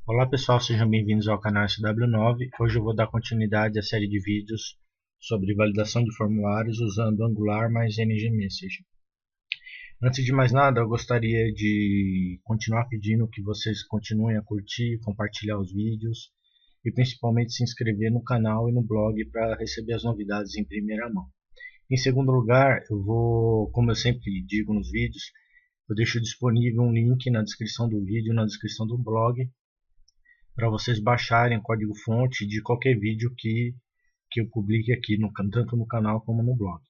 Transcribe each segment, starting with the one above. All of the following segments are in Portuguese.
Olá pessoal, sejam bem-vindos ao canal SW9. Hoje eu vou dar continuidade à série de vídeos sobre validação de formulários usando Angular mais NGMessage. Antes de mais nada, eu gostaria de continuar pedindo que vocês continuem a curtir, compartilhar os vídeos e principalmente se inscrever no canal e no blog para receber as novidades em primeira mão. Em segundo lugar, como eu sempre digo nos vídeos, eu deixo disponível um link na descrição do vídeo, na descrição do blog, para vocês baixarem código-fonte de qualquer vídeo que eu publique aqui, tanto no canal como no blog.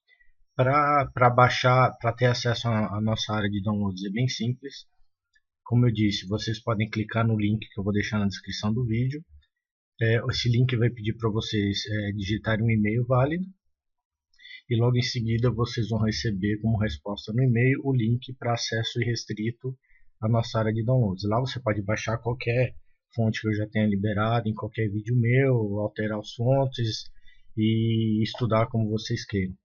Para baixar, para ter acesso à nossa área de downloads é bem simples. Como eu disse, vocês podem clicar no link que eu vou deixar na descrição do vídeo. Esse link vai pedir para vocês digitarem um e-mail válido. E logo em seguida vocês vão receber como resposta no e-mail o link para acesso irrestrito à nossa área de downloads. Lá você pode baixar qualquer fonte que eu já tenha liberado em qualquer vídeo meu, alterar as fontes e estudar como vocês queiram.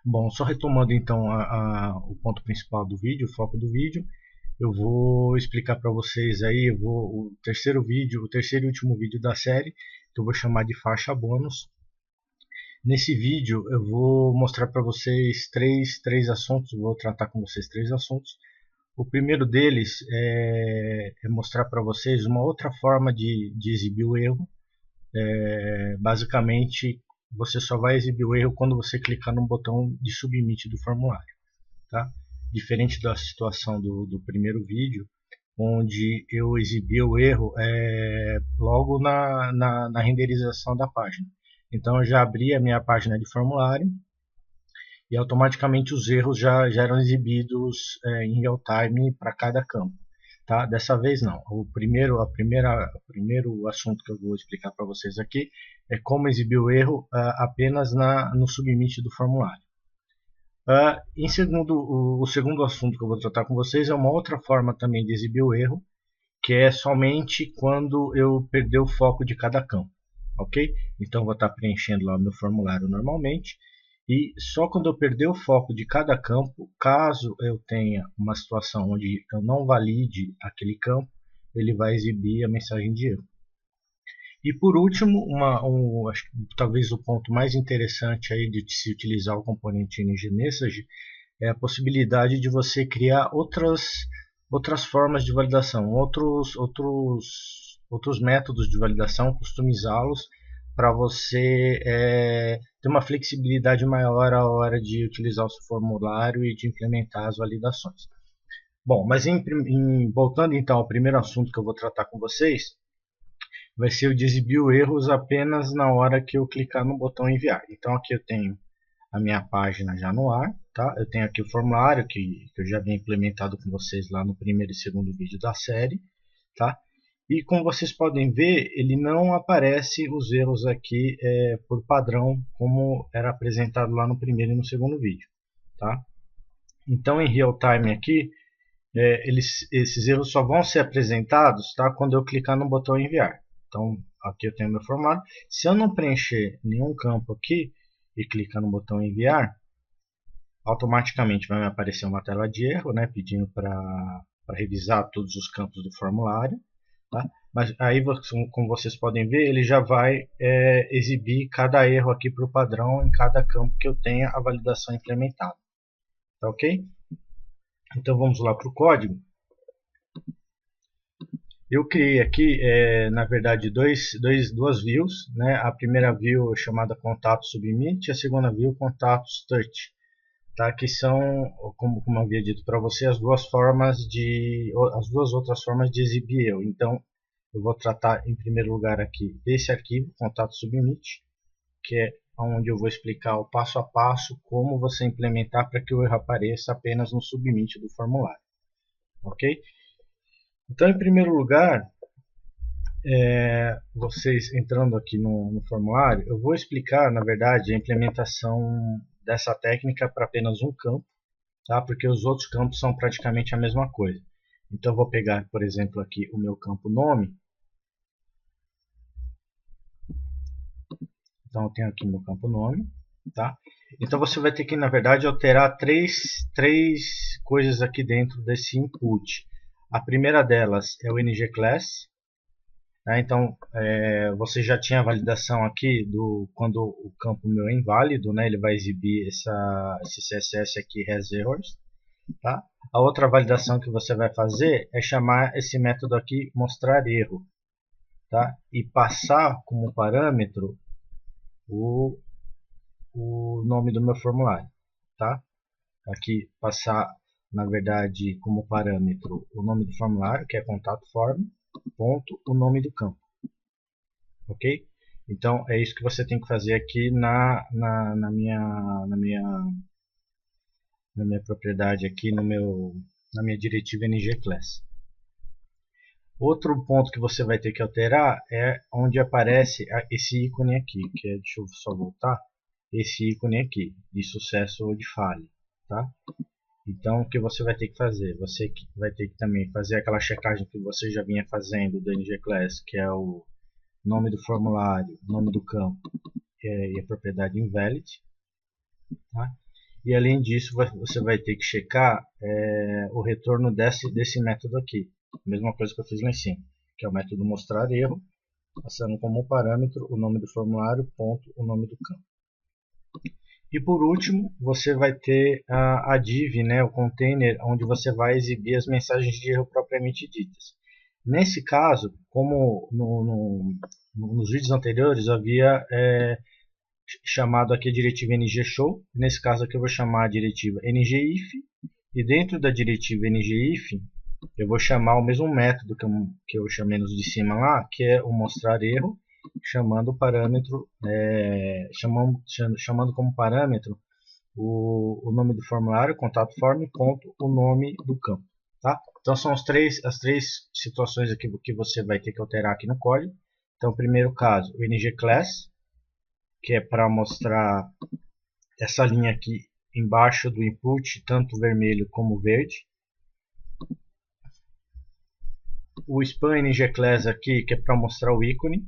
Bom, só retomando então o ponto principal do vídeo, o foco do vídeo, eu vou explicar para vocês aí, o terceiro e último vídeo da série, que eu vou chamar de faixa bônus. Nesse vídeo eu vou mostrar para vocês três assuntos, vou tratar com vocês três assuntos. O primeiro deles é mostrar para vocês uma outra forma de exibir o erro. Basicamente, você só vai exibir o erro quando você clicar no botão de submit do formulário. Tá? Diferente da situação do primeiro vídeo, onde eu exibi o erro logo na renderização da página. Então eu já abri a minha página de formulário e automaticamente os erros já eram exibidos em real time para cada campo. Tá? Dessa vez não. O primeiro assunto que eu vou explicar para vocês aqui é como exibir o erro apenas no submit do formulário. O segundo assunto que eu vou tratar com vocês é uma outra forma também de exibir o erro, que é somente quando eu perder o foco de cada campo. Ok? Então vou estar preenchendo lá o meu formulário normalmente. E só quando eu perder o foco de cada campo, caso eu tenha uma situação onde eu não valide aquele campo, ele vai exibir a mensagem de erro. E por último, acho que talvez o ponto mais interessante aí de se utilizar o componente NGMessage é a possibilidade de você criar outras formas de validação, outros métodos de validação, customizá-los para você ter uma flexibilidade maior à hora de utilizar o seu formulário e de implementar as validações. Bom, mas voltando então ao primeiro assunto que eu vou tratar com vocês, vai ser o de exibir erros apenas na hora que eu clicar no botão enviar. Então aqui eu tenho a minha página já no ar, tá? Eu tenho aqui o formulário que eu já havia implementado com vocês lá no primeiro e segundo vídeo da série, tá? E como vocês podem ver, ele não aparece os erros aqui por padrão, como era apresentado lá no primeiro e no segundo vídeo. Tá? Então, em real time aqui, esses erros só vão ser apresentados, tá, quando eu clicar no botão enviar. Então, aqui eu tenho meu formulário. Se eu não preencher nenhum campo aqui e clicar no botão enviar, automaticamente vai me aparecer uma tela de erro, né, pedindo para revisar todos os campos do formulário. Tá? Mas aí, como vocês podem ver, ele já vai exibir cada erro aqui para o padrão em cada campo que eu tenha a validação implementada. Tá ok? Então vamos lá para o código. Eu criei aqui, na verdade, duas views. Né? A primeira view é chamada contato submit e a segunda view contatos touch. Tá? Que são, como eu havia dito para você, as duas outras formas de exibir erro. Então, eu vou tratar em primeiro lugar aqui desse arquivo, contato submit, que é onde eu vou explicar o passo a passo como você implementar para que o erro apareça apenas no submit do formulário. Ok? Então, em primeiro lugar, vocês entrando aqui no formulário, eu vou explicar, na verdade, a implementação dessa técnica para apenas um campo, tá? Porque os outros campos são praticamente a mesma coisa. Então eu vou pegar, por exemplo, aqui o meu campo nome. Então eu tenho aqui meu campo nome, tá? Então você vai ter que, na verdade, alterar três coisas aqui dentro desse input. A primeira delas é o ngClass, Tá? Então, você já tinha a validação aqui quando o campo meu é inválido, né? Ele vai exibir esse CSS aqui, hasErrors. Tá? A outra validação que você vai fazer é chamar esse método aqui, mostrar erro. Tá? E passar como parâmetro o nome do meu formulário. Tá? Aqui passar, na verdade, como parâmetro o nome do formulário, que é contato form, ponto, o nome do campo. Ok? Então é isso que você tem que fazer aqui na minha propriedade aqui, na minha diretiva ngClass. Outro ponto que você vai ter que alterar é onde aparece esse ícone aqui, que é, deixa eu só voltar, esse ícone aqui, de sucesso ou de falha. Tá? Então o que você vai ter que fazer? Você vai ter que também fazer aquela checagem que você já vinha fazendo do ngClass, que é o nome do formulário, nome do campo e a propriedade invalid. Tá? E além disso você vai ter que checar o retorno desse método aqui. A mesma coisa que eu fiz lá em cima, que é o método mostrar erro, passando como parâmetro o nome do formulário, ponto, o nome do campo. E por último, você vai ter a div, né, o container, onde você vai exibir as mensagens de erro propriamente ditas. Nesse caso, como nos vídeos anteriores, eu havia chamado aqui a diretiva ngShow. Nesse caso aqui eu vou chamar a diretiva ngIf. E dentro da diretiva ngIf, eu vou chamar o mesmo método que eu chamei nos de cima lá, que é o mostrar erro, chamando o parâmetro, chamando como parâmetro o nome do formulário, contato form, ponto, o nome do campo. Tá? Então são as três situações aqui que você vai ter que alterar aqui no código. Então, primeiro caso, o ngClass, que é para mostrar essa linha aqui embaixo do input, tanto vermelho como verde. O span ngClass aqui, que é para mostrar o ícone,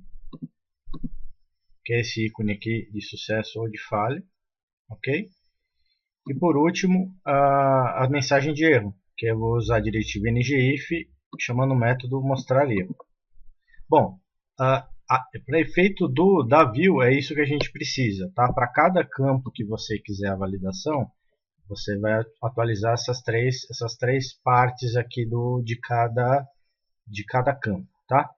que é esse ícone aqui de sucesso ou de falha. Ok? E por último, a mensagem de erro, que eu vou usar a diretiva ngIf, chamando o método mostrar erro. Bom, para efeito da view, é isso que a gente precisa. Tá? Para cada campo que você quiser a validação, você vai atualizar essas três partes aqui de cada campo. Tá?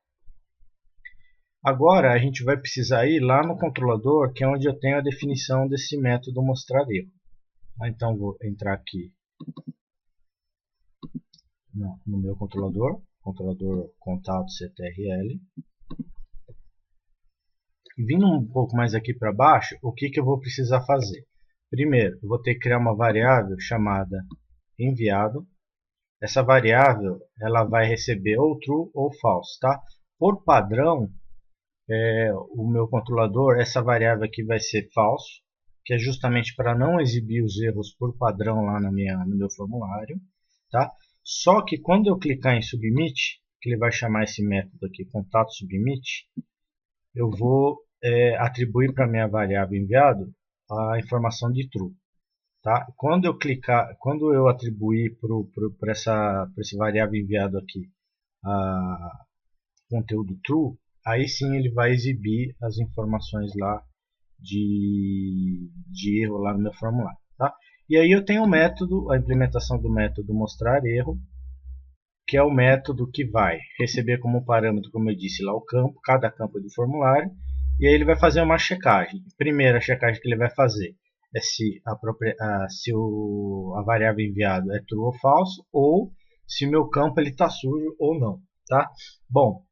Agora a gente vai precisar ir lá no controlador, que é onde eu tenho a definição desse método mostrar erro. Então vou entrar aqui no meu controlador contato ctrl. E vindo um pouco mais aqui para baixo, o que eu vou precisar fazer? Primeiro, eu vou ter que criar uma variável chamada enviado. Essa variável ela vai receber ou true ou false. Tá? Por padrão, o meu controlador, essa variável aqui vai ser falso, que é justamente para não exibir os erros por padrão lá no meu formulário. Tá? Só que quando eu clicar em submit, que ele vai chamar esse método aqui, contato submit, eu vou atribuir para a minha variável enviado a informação de true. Tá? Quando eu atribuir para esse variável enviado aqui conteúdo true, aí sim ele vai exibir as informações lá de erro lá no meu formulário. Tá? E aí eu tenho o método, a implementação do método mostrar erro, que é o método que vai receber como parâmetro, como eu disse, lá o campo, cada campo do formulário, e aí ele vai fazer uma checagem. Primeira checagem que ele vai fazer é se a variável enviada é true ou falso, ou se o meu campo está sujo ou não. Tá? Bom,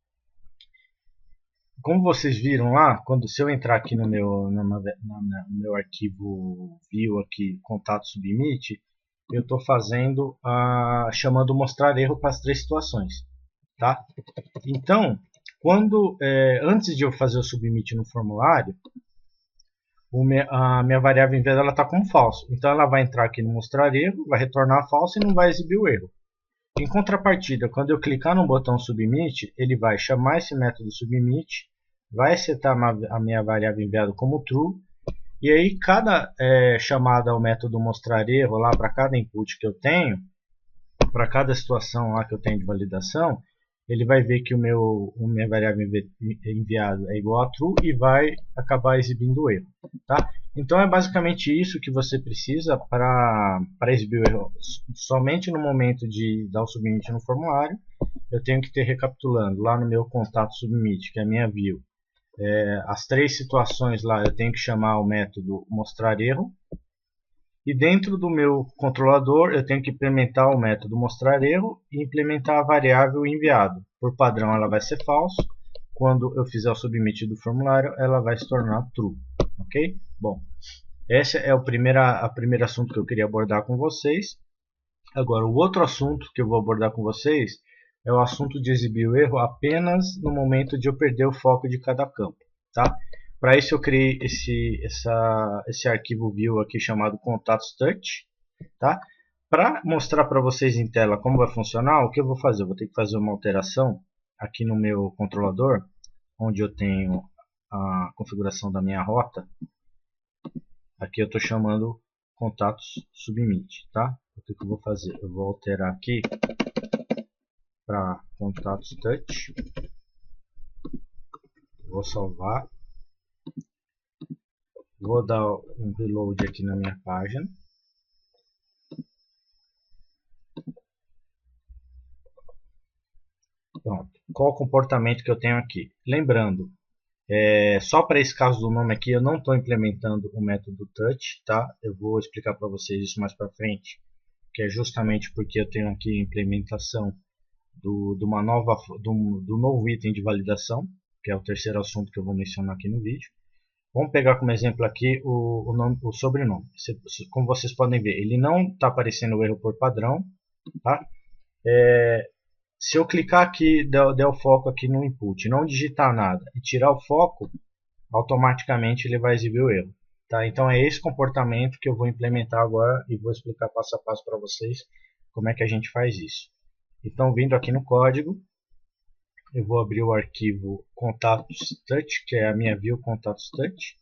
como vocês viram lá, se eu entrar aqui no meu arquivo view aqui, contato submit, eu estou fazendo chamando mostrar erro para as três situações. Tá? Então, antes de eu fazer o submit no formulário, a minha variável enviada está como falso. Então ela vai entrar aqui no mostrar erro, vai retornar falso e não vai exibir o erro. Em contrapartida, quando eu clicar no botão submit, ele vai chamar esse método submit, vai setar a minha variável enviada como true, e aí cada chamada ao método mostrar erro lá para cada input que eu tenho, para cada situação lá que eu tenho de validação, ele vai ver que a minha variável enviado é igual a true e vai acabar exibindo o erro. Tá? Então é basicamente isso que você precisa para exibir o erro. Somente no momento de dar o submit no formulário, eu tenho que ter, recapitulando, lá no meu contato submit, que é a minha view, as três situações lá, eu tenho que chamar o método mostrar erro. E dentro do meu controlador, eu tenho que implementar o método mostrar erro e implementar a variável enviado. Por padrão, ela vai ser falso. Quando eu fizer o submit do formulário, ela vai se tornar true. Ok? Bom, esse é o primeiro assunto que eu queria abordar com vocês. Agora, o outro assunto que eu vou abordar com vocês é o assunto de exibir o erro apenas no momento de eu perder o foco de cada campo. Tá? Para isso eu criei esse arquivo view aqui chamado contatos touch. Tá? Para mostrar para vocês em tela como vai funcionar, o que eu vou fazer? Eu vou ter que fazer uma alteração aqui no meu controlador, onde eu tenho a configuração da minha rota. Aqui eu estou chamando contatos submit. Tá? O que eu vou fazer? Eu vou alterar aqui para contatos touch. Vou salvar. Vou dar um reload aqui na minha página. Pronto. Qual o comportamento que eu tenho aqui? Lembrando, só para esse caso do nome aqui, eu não estou implementando o método touch. Tá? Eu vou explicar para vocês isso mais para frente, que é justamente porque eu tenho aqui a implementação do novo item de validação, que é o terceiro assunto que eu vou mencionar aqui no vídeo. Vamos pegar como exemplo aqui o sobrenome. Como vocês podem ver, ele não está aparecendo o erro por padrão. Tá? Se eu clicar aqui, der o foco aqui no input, não digitar nada e tirar o foco, automaticamente ele vai exibir o erro. Tá? Então é esse comportamento que eu vou implementar agora e vou explicar passo a passo para vocês como é que a gente faz isso. Então, vindo aqui no código, eu vou abrir o arquivo contatos touch, que é a minha view contatos touch.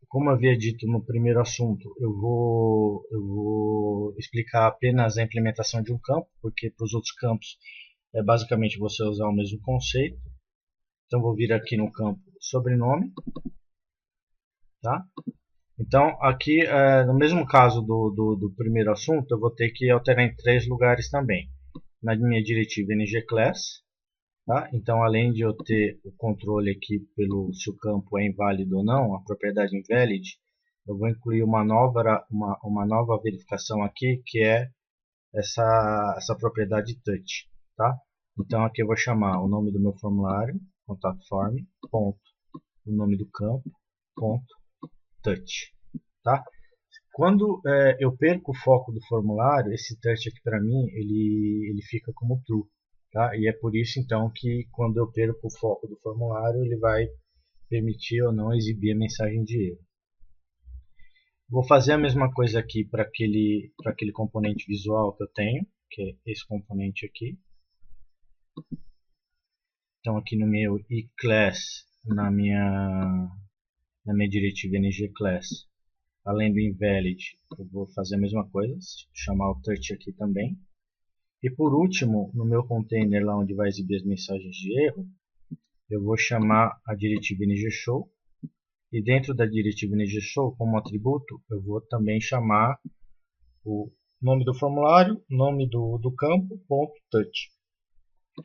Como eu havia dito no primeiro assunto, eu vou explicar apenas a implementação de um campo, porque para os outros campos é basicamente você usar o mesmo conceito. Então vou vir aqui no campo sobrenome. Tá? Então aqui, no mesmo caso do primeiro assunto, eu vou ter que alterar em 3 lugares também. Na minha diretiva ngClass. Tá? Então, além de eu ter o controle aqui se o campo é inválido ou não, a propriedade invalid, eu vou incluir uma nova verificação aqui, que é essa propriedade touch. Tá? Então, aqui eu vou chamar o nome do meu formulário, contato form, ponto, o nome do campo, ponto, touch. Tá? Quando eu perco o foco do formulário, esse touch aqui para mim, ele fica como true. Tá? E é por isso então que quando eu perco o foco do formulário, ele vai permitir ou não exibir a mensagem de erro. Vou fazer a mesma coisa aqui para aquele componente visual que eu tenho, que é esse componente aqui. Então aqui no meu eClass, na minha diretiva ngClass, além do invalid, eu vou fazer a mesma coisa, chamar o touch aqui também. E por último, no meu container lá onde vai exibir as mensagens de erro, eu vou chamar a diretiva ngShow. E dentro da diretiva ngShow, como atributo, eu vou também chamar o nome do formulário, nome do campo, ponto touch.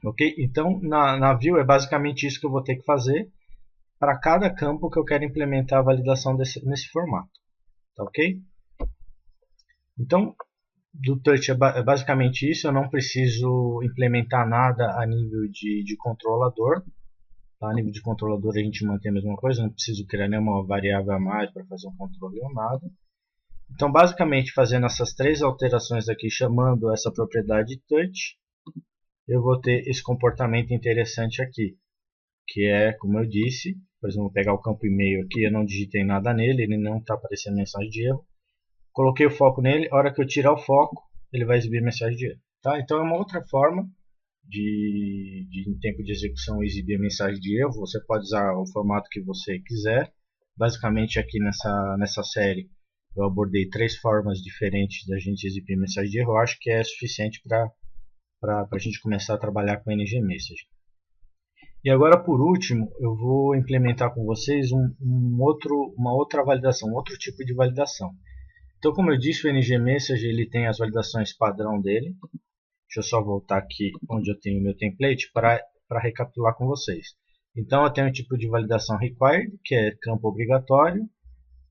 Ok? Então, na view é basicamente isso que eu vou ter que fazer para cada campo que eu quero implementar a validação nesse formato. Tá ok? Então, do touch é basicamente isso. Eu não preciso implementar nada a nível de controlador. Tá? A nível de controlador a gente mantém a mesma coisa, não preciso criar nenhuma variável a mais para fazer um controle ou nada. Então, basicamente, fazendo essas 3 alterações aqui, chamando essa propriedade touch, eu vou ter esse comportamento interessante aqui, que é, como eu disse, por exemplo, vou pegar o campo e-mail aqui, eu não digitei nada nele, ele não está aparecendo mensagem de erro. Coloquei o foco nele, a hora que eu tirar o foco, ele vai exibir mensagem de erro. Tá? Então é uma outra forma de em tempo de execução exibir a mensagem de erro. Você pode usar o formato que você quiser. Basicamente aqui nessa série eu abordei 3 formas diferentes da gente exibir mensagem de erro. Eu acho que é suficiente para para a gente começar a trabalhar com NGMessage. E agora, por último, eu vou implementar com vocês uma outra validação, um outro tipo de validação. Então, como eu disse, o NGMessage ele tem as validações padrão dele. Deixa eu só voltar aqui onde eu tenho o meu template para recapitular com vocês. Então, eu tenho o tipo de validação required, que é campo obrigatório,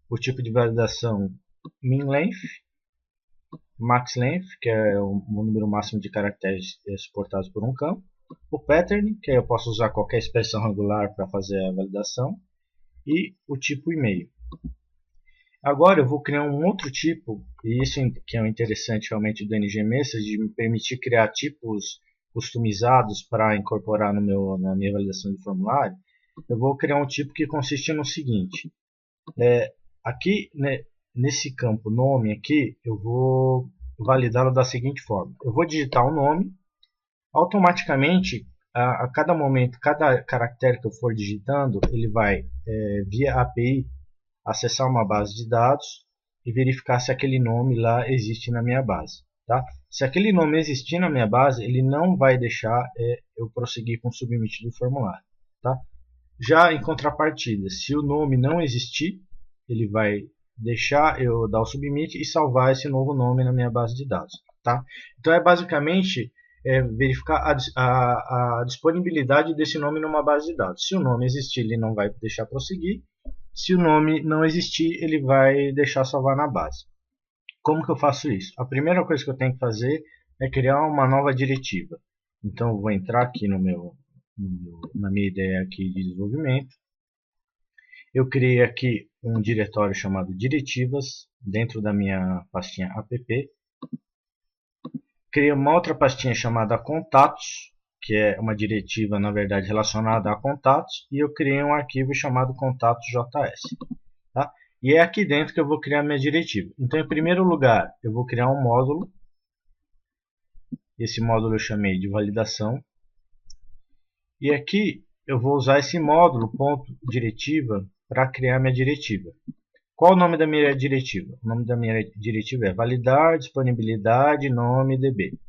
o tipo de validação min length, max length, que é o número máximo de caracteres suportados por um campo, o pattern, que eu posso usar qualquer expressão regular para fazer a validação, e o tipo e-mail. Agora eu vou criar um outro tipo, e isso que é o interessante realmente do NGMessage, de me permitir criar tipos customizados para incorporar na minha validação de formulário. Eu vou criar um tipo que consiste no seguinte: aqui, né, nesse campo nome aqui, eu vou validá-lo da seguinte forma: eu vou digitar o nome, automaticamente a cada momento, cada caractere que eu for digitando, ele vai via API acessar uma base de dados e verificar se aquele nome lá existe na minha base. Tá? Se aquele nome existir na minha base, ele não vai deixar eu prosseguir com o submit do formulário. Tá? Já em contrapartida, se o nome não existir, ele vai deixar eu dar o submit e salvar esse novo nome na minha base de dados. Tá? Então é basicamente verificar a disponibilidade desse nome numa base de dados. Se o nome existir, ele não vai deixar prosseguir. Se o nome não existir, ele vai deixar salvar na base. Como que eu faço isso? A primeira coisa que eu tenho que fazer é criar uma nova diretiva. Então eu vou entrar aqui na minha ideia aqui de desenvolvimento. Eu criei aqui um diretório chamado diretivas dentro da minha pastinha app. Criei uma outra pastinha chamada contatos, que é uma diretiva, na verdade, relacionada a contatos, e eu criei um arquivo chamado contatos.js. Tá? E é aqui dentro que eu vou criar minha diretiva. Então, em primeiro lugar, eu vou criar um módulo. Esse módulo eu chamei de validação. E aqui eu vou usar esse módulo, ponto diretiva, para criar minha diretiva. Qual o nome da minha diretiva? O nome da minha diretiva é validar disponibilidade nome db.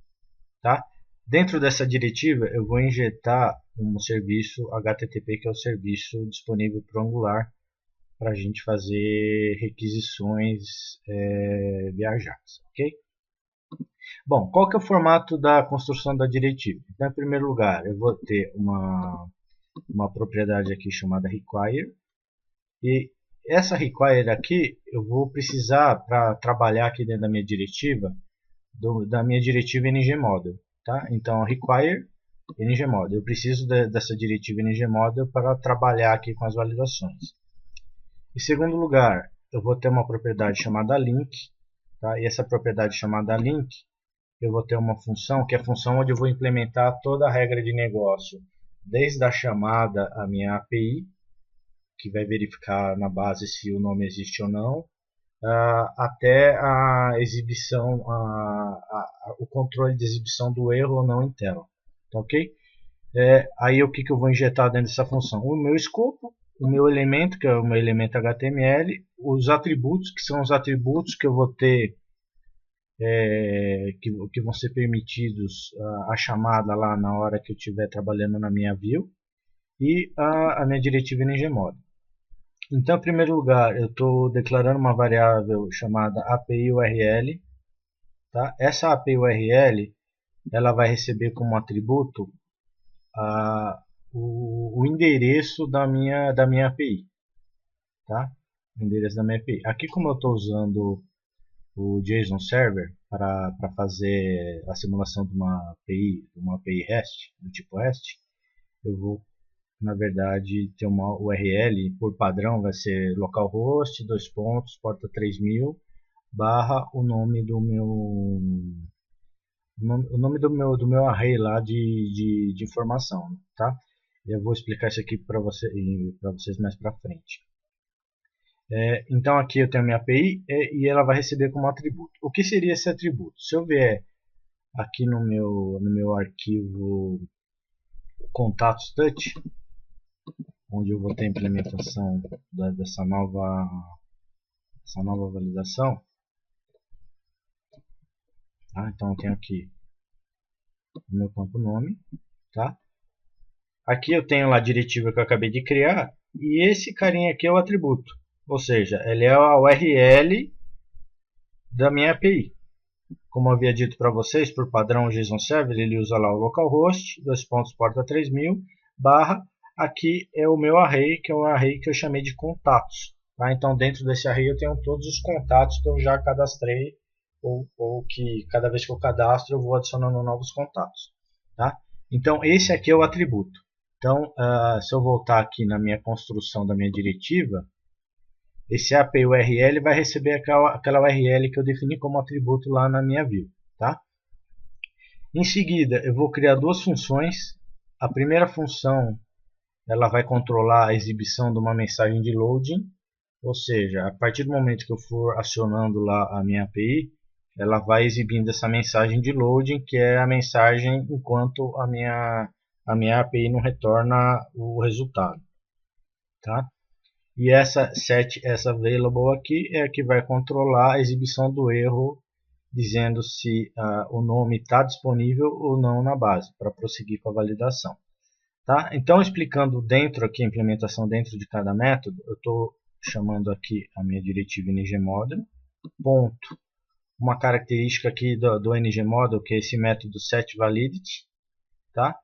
Tá? Dentro dessa diretiva eu vou injetar um serviço HTTP, que é o serviço disponível para o Angular, para a gente fazer requisições via Ajax. Okay? Bom, qual que é o formato da construção da diretiva? Então, em primeiro lugar, eu vou ter uma propriedade aqui chamada require, e essa require aqui eu vou precisar para trabalhar aqui dentro da minha diretiva, da minha diretiva ngModel. Tá? Então, require ngModel. Eu preciso dessa diretiva ngModel para trabalhar aqui com as validações. Em segundo lugar, eu vou ter uma propriedade chamada link. Tá? E essa propriedade chamada link, eu vou ter uma função, que é a função onde eu vou implementar toda a regra de negócio, desde a chamada à minha API, que vai verificar na base se o nome existe ou não, até a exibição, o controle de exibição do erro ou não em tela. Tá, ok? Aí o que eu vou injetar dentro dessa função? O meu escopo, o meu elemento, que é o meu elemento HTML, os atributos, que são os atributos que eu vou ter, que vão ser permitidos a chamada lá na hora que eu estiver trabalhando na minha view, e a minha diretiva ngModel. Então, em primeiro lugar, eu estou declarando uma variável chamada API URL. Tá? Essa API URL ela vai receber como atributo o endereço da minha API. Tá? O endereço da minha API. Aqui, como eu estou usando o JSON Server para fazer a simulação de uma API REST, do tipo REST, eu vou, na verdade, ter uma URL por padrão, vai ser localhost, porta 3000, barra o nome do meu array lá de informação, tá? Eu vou explicar isso aqui para vocês mais para frente. Então aqui eu tenho a minha API e ela vai receber como atributo. O que seria esse atributo? Se eu vier aqui no meu arquivo contatos touch, onde eu vou ter a implementação dessa nova validação. Tá? Então eu tenho aqui no meu campo nome, tá? Aqui eu tenho lá a diretiva que eu acabei de criar, e esse carinha aqui é o atributo, ou seja, ele é a URL da minha API. Como eu havia dito para vocês, por padrão o JSON Server ele usa lá o localhost, porta 3000, barra, aqui é o meu array, que é um array que eu chamei de contatos. Tá? Então dentro desse array eu tenho todos os contatos que eu já cadastrei, ou que cada vez que eu cadastro eu vou adicionando novos contatos. Tá? Então esse aqui é o atributo. Então se eu voltar aqui na minha construção da minha diretiva, esse API URL vai receber aquela URL que eu defini como atributo lá na minha view. Tá? Em seguida, eu vou criar duas funções. A primeira função ela vai controlar a exibição de uma mensagem de loading, ou seja, a partir do momento que eu for acionando lá a minha API, ela vai exibindo essa mensagem de loading, que é a mensagem enquanto a minha API não retorna o resultado. Tá? E essa setAsAvailable aqui é a que vai controlar a exibição do erro, dizendo se o nome está disponível ou não na base, para prosseguir com a validação. Tá? Então, explicando dentro aqui a implementação dentro de cada método, eu estou chamando aqui a minha diretiva ngModel, ponto, uma característica aqui do ngModel, que é esse método setValidity, tá?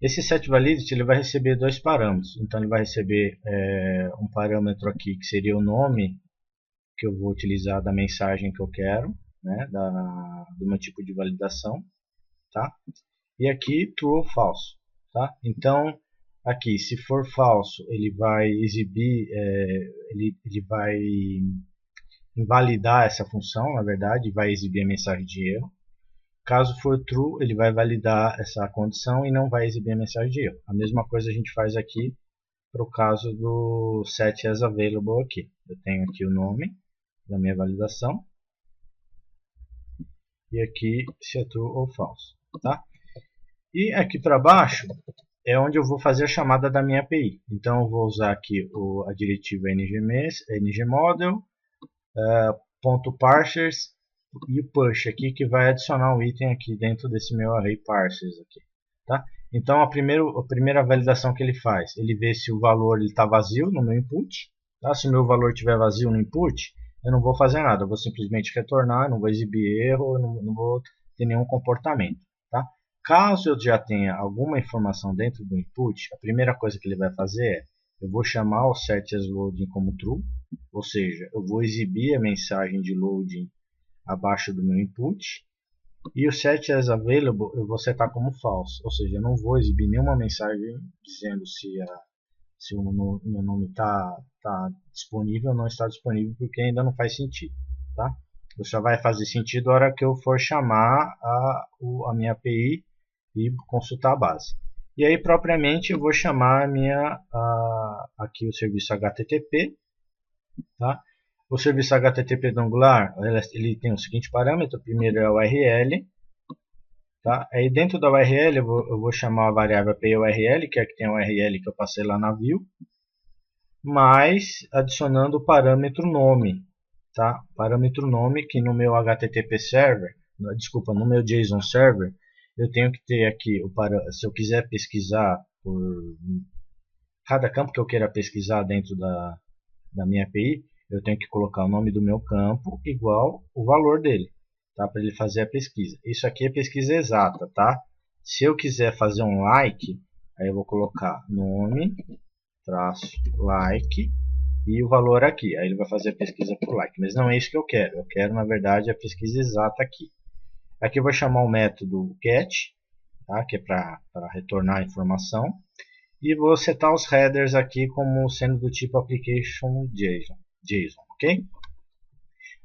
Esse setValidity ele vai receber dois parâmetros. Então ele vai receber um parâmetro aqui que seria o nome que eu vou utilizar da mensagem que eu quero, né, do meu tipo de validação, tá? E aqui true ou falso, tá? Então aqui se for falso ele vai exibir, ele vai invalidar essa função, na verdade, vai exibir a mensagem de erro. Caso for true, ele vai validar essa condição e não vai exibir a mensagem de erro. A mesma coisa a gente faz aqui para o caso do setAsAvailable aqui. Eu tenho aqui o nome da minha validação e aqui se é true ou false. Tá? E aqui para baixo é onde eu vou fazer a chamada da minha API. Então eu vou usar aqui a diretiva ngModel, .parsers e o push aqui, que vai adicionar um item aqui dentro desse meu array parsers aqui, tá? Então a primeira validação que ele faz, ele vê se o valor está vazio no meu input, tá? Se o meu valor estiver vazio no input, eu não vou fazer nada, eu vou simplesmente retornar, não vou exibir erro, não vou ter nenhum comportamento, tá? Caso eu já tenha alguma informação dentro do input, a primeira coisa que ele vai fazer é, eu vou chamar o setAsLoading como true, ou seja, eu vou exibir a mensagem de loading abaixo do meu input, e o setAsAvailable eu vou setar como false, ou seja, eu não vou exibir nenhuma mensagem dizendo se o meu nome está disponível ou não está disponível, porque ainda não faz sentido. Tá? Só vai fazer sentido na hora que eu for chamar a minha API e consultar a base. E aí propriamente eu vou chamar aqui o serviço HTTP, tá? O serviço HTTP do Angular, ele tem o seguinte parâmetro, o primeiro é a URL, tá? Aí dentro da URL eu vou chamar a variável API URL, que é a que tem a URL que eu passei lá na view, mas adicionando o parâmetro nome, tá? Parâmetro nome que no meu HTTP server, desculpa, no meu JSON server, eu tenho que ter aqui, se eu quiser pesquisar por cada campo que eu queira pesquisar dentro da minha API, eu tenho que colocar o nome do meu campo igual o valor dele, tá? Para ele fazer a pesquisa. Isso aqui é pesquisa exata, tá? Se eu quiser fazer um like, aí eu vou colocar nome, traço, like, e o valor aqui. Aí ele vai fazer a pesquisa por like. Mas não é isso que eu quero. Eu quero, na verdade, a pesquisa exata aqui. Aqui eu vou chamar o método get, tá? Que é para retornar a informação. E vou setar os headers aqui como sendo do tipo application JSON, ok?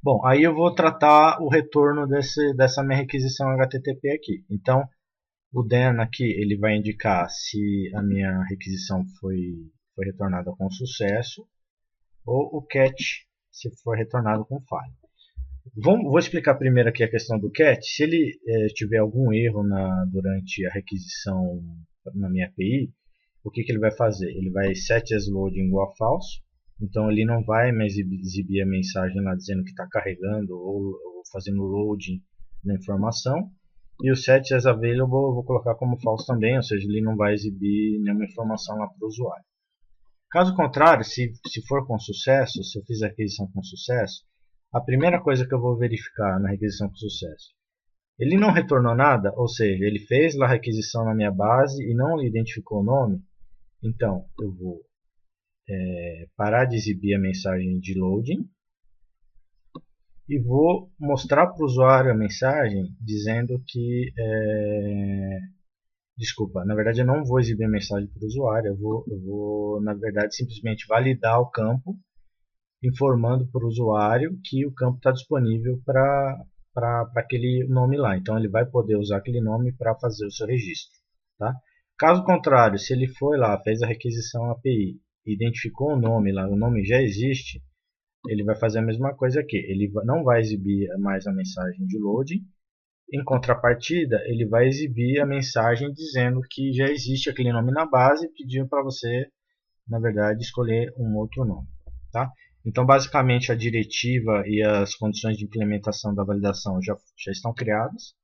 Bom, aí eu vou tratar o retorno dessa minha requisição HTTP aqui. Então, o then aqui ele vai indicar se a minha requisição foi retornada com sucesso, ou o catch se for retornado com falha. Vou explicar primeiro aqui a questão do catch. Se ele tiver algum erro durante a requisição na minha API, o que ele vai fazer? Ele vai setAsLoading igual a falso, então ele não vai mais exibir a mensagem lá dizendo que está carregando ou fazendo loading da informação, E o set as available eu vou colocar como false também, ou seja, ele não vai exibir nenhuma informação lá para o usuário. Caso contrário, se for com sucesso, se eu fizer a requisição com sucesso, a primeira coisa que eu vou verificar na requisição com sucesso, ele não retornou nada, ou seja, ele fez lá a requisição na minha base e não identificou o nome, então eu vou parar de exibir a mensagem de loading e vou mostrar para o usuário a mensagem dizendo que desculpa, na verdade eu não vou exibir a mensagem para o usuário, eu vou na verdade simplesmente validar o campo informando para o usuário que o campo está disponível para aquele nome lá. Então ele vai poder usar aquele nome para fazer o seu registro. Tá? Caso contrário, se ele foi lá, fez a requisição API, identificou o nome lá, o nome já existe, ele vai fazer a mesma coisa aqui. Ele não vai exibir mais a mensagem de loading. Em contrapartida, ele vai exibir a mensagem dizendo que já existe aquele nome na base e pedindo para você, na verdade, escolher um outro nome. Tá? Então, basicamente, a diretiva e as condições de implementação da validação já estão criadas.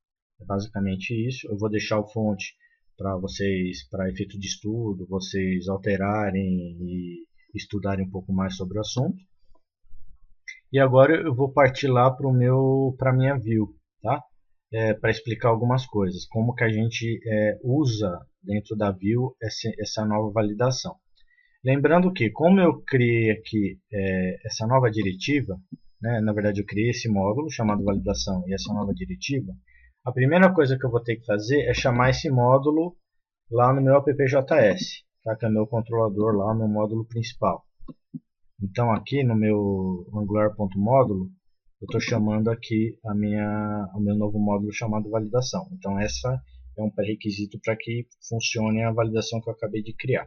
É basicamente isso. Eu vou deixar o fonte para vocês, para efeito de estudo, vocês alterarem e estudarem um pouco mais sobre o assunto. E agora eu vou partir lá para a minha view, tá? Para explicar algumas coisas. Como que a gente usa dentro da view essa nova validação. Lembrando que, como eu criei aqui essa nova diretiva, né, na verdade eu criei esse módulo chamado validação e essa nova diretiva, a primeira coisa que eu vou ter que fazer é chamar esse módulo lá no meu appjs, tá, que é o meu controlador lá no módulo principal. Então aqui no meu angular.módulo, eu estou chamando aqui o meu novo módulo chamado validação. Então essa é um pré-requisito para que funcione a validação que eu acabei de criar.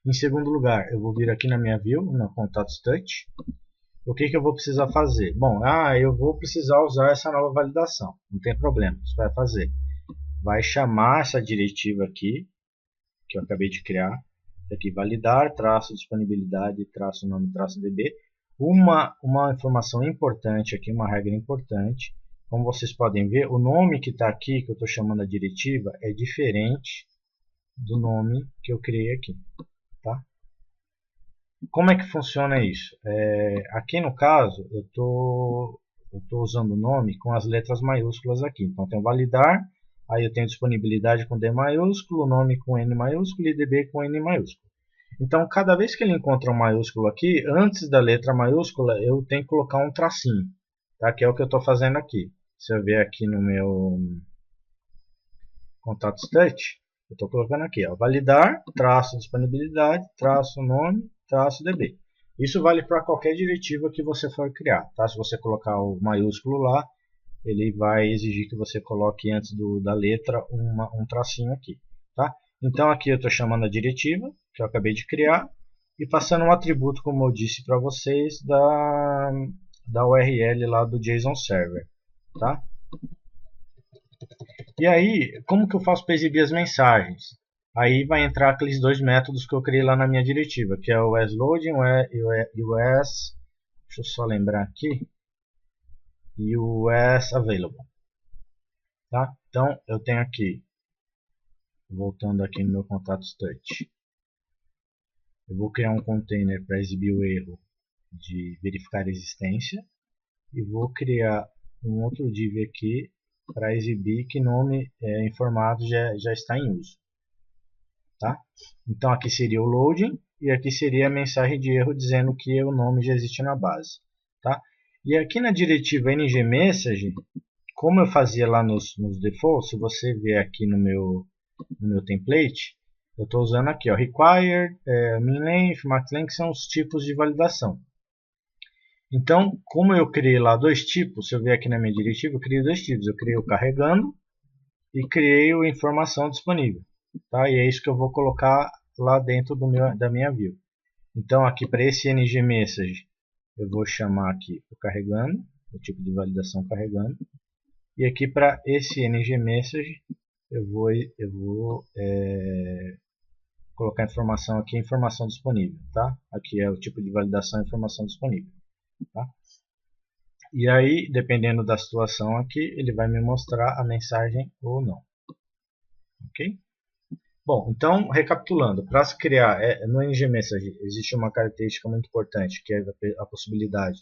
Em segundo lugar, eu vou vir aqui na minha view, na Contatos Touch. O que eu vou precisar fazer? Bom, eu vou precisar usar essa nova validação. Não tem problema, você vai fazer. Vai chamar essa diretiva aqui, que eu acabei de criar. Aqui, validar, traço disponibilidade, traço nome, traço db. Uma informação importante aqui, uma regra importante. Como vocês podem ver, o nome que está aqui, que eu estou chamando a diretiva, é diferente do nome que eu criei aqui. Tá? Como é que funciona isso? Aqui no caso, eu estou usando o nome com as letras maiúsculas aqui. Então, eu tenho validar, aí eu tenho disponibilidade com D maiúsculo, nome com N maiúsculo e DB com N maiúsculo. Então, cada vez que ele encontra um maiúsculo aqui, antes da letra maiúscula, eu tenho que colocar um tracinho, tá? Que é o que eu estou fazendo aqui. Se eu ver aqui no meu contato touch, eu estou colocando aqui, ó, validar, traço disponibilidade, traço nome, traço db. Isso vale para qualquer diretiva que você for criar. Tá? Se você colocar o maiúsculo lá, ele vai exigir que você coloque antes da letra um tracinho aqui. Tá? Então aqui eu estou chamando a diretiva, que eu acabei de criar, e passando um atributo, como eu disse para vocês, da URL lá do JSON Server. Tá? E aí, como que eu faço para exibir as mensagens? Aí vai entrar aqueles dois métodos que eu criei lá na minha diretiva, que é o asLoading e o as, deixa eu só lembrar aqui, e o asAvailable. Tá? Então, eu tenho aqui, voltando aqui no meu contatos touch, eu vou criar um container para exibir o erro de verificar a existência, e vou criar um outro div aqui para exibir que nome informado já está em uso. Tá? Então aqui seria o loading e aqui seria a mensagem de erro dizendo que o nome já existe na base. Tá? E aqui na diretiva ngMessage, como eu fazia lá nos defaults, se você ver aqui no meu template, eu estou usando aqui, ó, required, minLength, maxLength são os tipos de validação. Então, como eu criei lá dois tipos, se eu ver aqui na minha diretiva, eu criei dois tipos. Eu criei o carregando e criei o informação disponível. Tá? E é isso que eu vou colocar lá dentro da minha view. Então, aqui para esse ngMessage, eu vou chamar aqui o carregando, o tipo de validação carregando. E aqui para esse ngMessage, eu vou colocar informação aqui, informação disponível. Tá? Aqui é o tipo de validação informação disponível. Tá? E aí, dependendo da situação aqui, ele vai me mostrar a mensagem ou não. Ok? Bom, então, recapitulando, para se criar no NGMessage existe uma característica muito importante, que é a possibilidade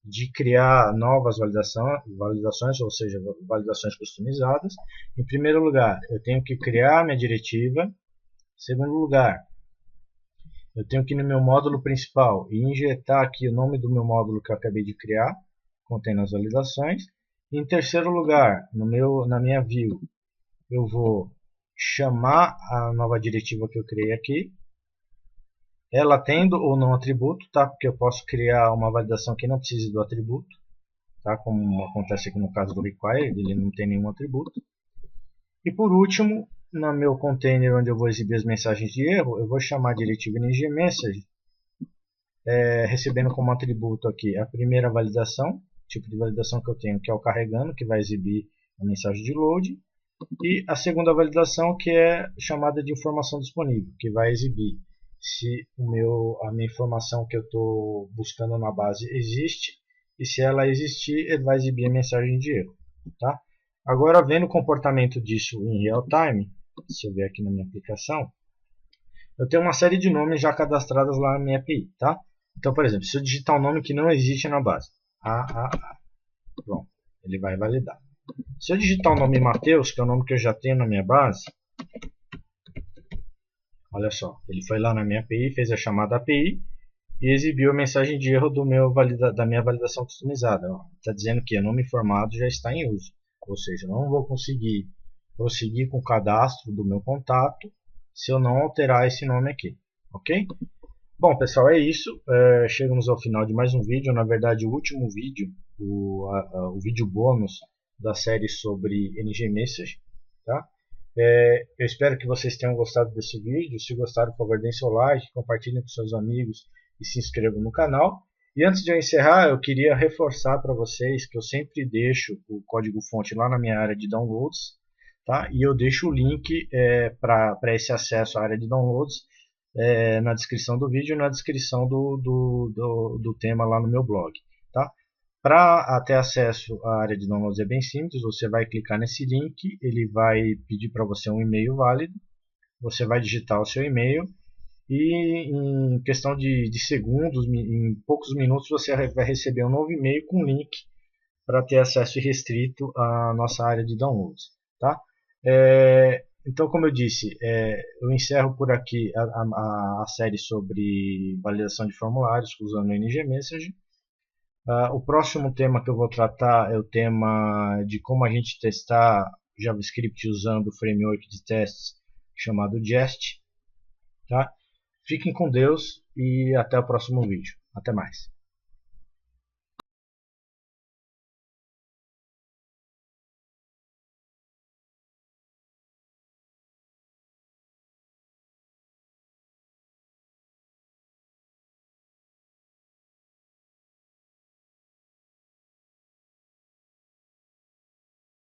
de criar novas validações, ou seja, validações customizadas. Em primeiro lugar, eu tenho que criar minha diretiva. Em segundo lugar, eu tenho que ir no meu módulo principal e injetar aqui o nome do meu módulo que eu acabei de criar, contendo as validações. E em terceiro lugar, na minha view, eu vou chamar a nova diretiva que eu criei aqui, ela tendo ou não atributo, tá? Porque eu posso criar uma validação que não precise do atributo, tá? Como acontece aqui no caso do required, ele não tem nenhum atributo. E por último, no meu container onde eu vou exibir as mensagens de erro, eu vou chamar a diretiva NGMessage, recebendo como atributo aqui a primeira validação, tipo de validação que eu tenho, que é o carregando, que vai exibir a mensagem de load, e a segunda validação, que é chamada de informação disponível, que vai exibir se a minha informação que eu estou buscando na base existe, e se ela existir, ele vai exibir a mensagem de erro. Tá? Agora, vendo o comportamento disso em real time, se eu ver aqui na minha aplicação, eu tenho uma série de nomes já cadastrados lá na minha API. Tá? Então, por exemplo, se eu digitar um nome que não existe na base, pronto, ele vai validar. Se eu digitar o nome Mateus, que é o nome que eu já tenho na minha base, olha só, ele foi lá na minha API, fez a chamada API e exibiu a mensagem de erro da minha validação customizada. Está dizendo que o nome formado já está em uso, ou seja, eu não vou conseguir prosseguir com o cadastro do meu contato se eu não alterar esse nome aqui, ok? Bom, pessoal, é isso. Chegamos ao final de mais um vídeo, na verdade o último vídeo, o vídeo bônus da série sobre NGMessage, tá? Eu espero que vocês tenham gostado desse vídeo. Se gostaram, por favor, deem seu like, compartilhem com seus amigos e se inscrevam no canal. E antes de eu encerrar, eu queria reforçar para vocês que eu sempre deixo o código-fonte lá na minha área de downloads, tá? E eu deixo o link para esse acesso à área de downloads na descrição do vídeo e na descrição do tema lá no meu blog, tá? Para ter acesso à área de downloads é bem simples, você vai clicar nesse link, ele vai pedir para você um e-mail válido, você vai digitar o seu e-mail e em questão de segundos, em poucos minutos, você vai receber um novo e-mail com link para ter acesso irrestrito à nossa área de downloads. Tá? Então, como eu disse, eu encerro por aqui a série sobre validação de formulários usando o NGMessage. O próximo tema que eu vou tratar é o tema de como a gente testar JavaScript usando o framework de testes chamado Jest. Tá? Fiquem com Deus e até o próximo vídeo. Até mais.